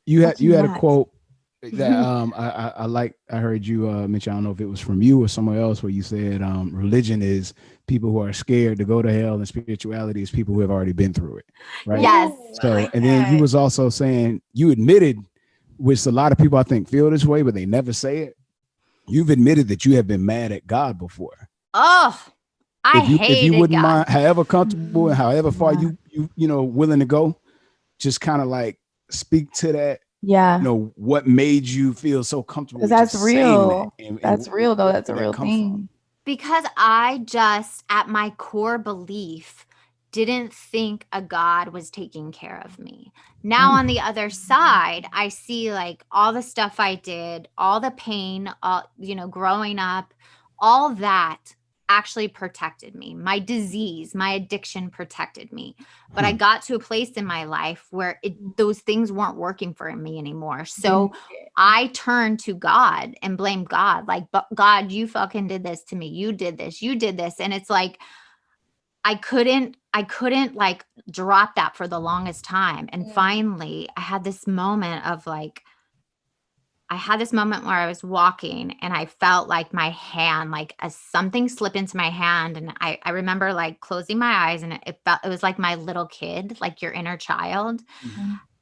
you had a quote that I heard you mention. I don't know if it was from you or somewhere else, where you said religion is people who are scared to go to hell, and spirituality is people who have already been through it, right? Yes. So and then you was also saying, you admitted, which a lot of people I think feel this way but they never say it, you've admitted that you have been mad at God before. Oh, I If you hated wouldn't God. mind, however comfortable and however far you know willing to go, just kind of like speak to that. Yeah. What made you feel so comfortable Because with that's just saying that? real. That's real, though. Where That's a did that real come from? thing. Because I just, at my core belief, didn't think a God was taking care of me. Now, on the other side, I see like all the stuff I did, all the pain, growing up, all that actually protected me. My disease, my addiction protected me. But I got to a place in my life where those things weren't working for me anymore. So I turned to God and blamed God. Like, but God, you fucking did this to me. You did this. You did this. And it's like, I couldn't like drop that for the longest time. And finally I had this moment where I was walking and I felt like my hand, like something slip into my hand. And I remember like closing my eyes, and it was like my little kid, like your inner child.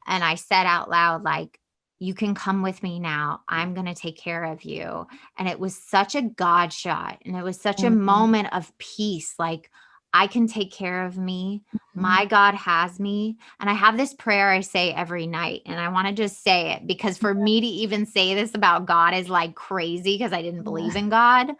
And I said out loud, like, you can come with me now. I'm going to take care of you. And it was such a God shot. And it was such a moment of peace. Like, I can take care of me. My God has me. And I have this prayer I say every night. And I want to just say it because for me to even say this about God is like crazy, because I didn't believe in God.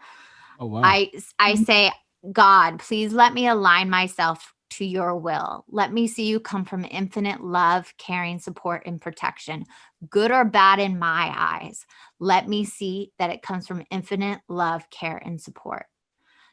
Oh, wow. I say, God, please let me align myself to your will. Let me see you come from infinite love, caring, support, and protection, good or bad in my eyes. Let me see that it comes from infinite love, care, and support.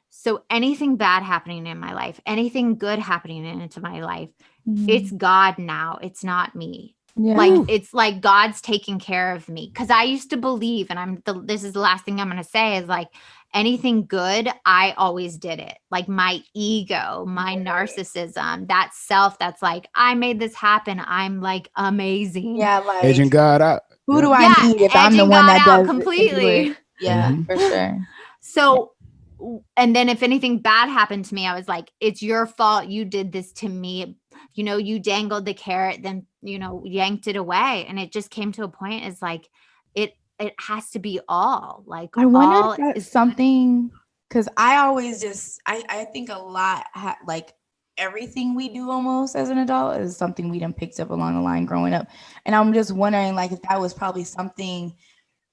So anything bad happening in my life, anything good happening into my life, it's God now. It's not me. Yeah. Like, it's like God's taking care of me. Cause I used to believe, and this is the last thing I'm going to say, is like, anything good, I always did it. Like my ego, my narcissism, that self that's like, I made this happen. I'm like amazing. Yeah, like Edging God out. who do I need if I'm the edging one God that out does completely. it? Yeah, for sure. So, and then if anything bad happened to me, I was like, it's your fault. You did this to me. You dangled the carrot, then, yanked it away. And it just came to a point, is like, it has to be all. Like, I wonder all if that's is something, because I always just, I think a lot, like everything we do almost as an adult is something we done picked up along the line growing up. And I'm just wondering, like, if that was probably something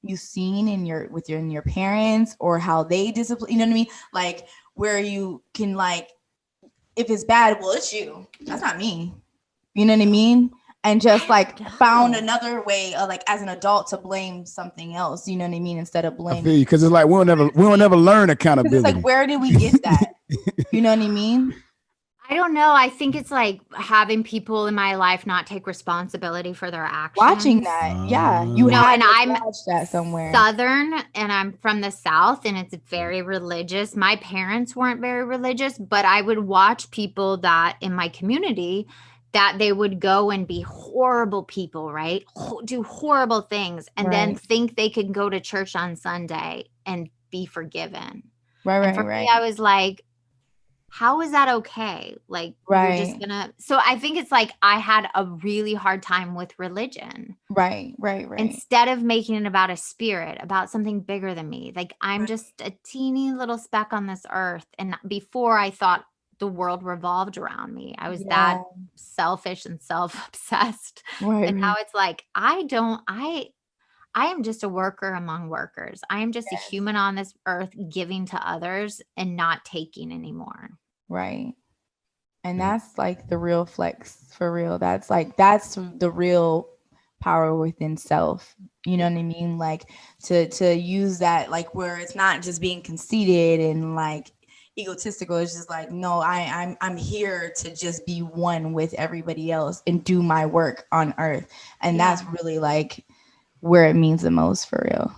you've seen in your parents, or how they discipline, you know what I mean? Like, where you can, like, if it's bad, well, it's you. That's not me. You know what I mean? And just like found another way of, like, as an adult, to blame something else. You know what I mean? Instead of blaming. I feel you, because it's like we don't never learn accountability. It's like, where did we get that? You know what I mean? I don't know. I think it's like having people in my life not take responsibility for their actions. Watching that, yeah, you had to watch that somewhere. Southern, and I'm from the South, and it's very religious. My parents weren't very religious, but I would watch people that in my community that they would go and be horrible people, right? Do horrible things, and then think they could go to church on Sunday and be forgiven. And for me, I was like, how is that okay? Like, you're just gonna. So I think it's like I had a really hard time with religion. Right. Instead of making it about a spirit, about something bigger than me. Like, I'm just a teeny little speck on this earth. And before, I thought the world revolved around me. I was that selfish and self-obsessed. And now it's like, I am just a worker among workers. I am just a human on this earth, giving to others and not taking anymore. Right. And that's like the real flex, for real. That's the real power within self. You know what I mean? Like, to use that, like, where it's not just being conceited and like egotistical. It's just like, no, I'm here to just be one with everybody else and do my work on earth. And that's really like where it means the most, for real.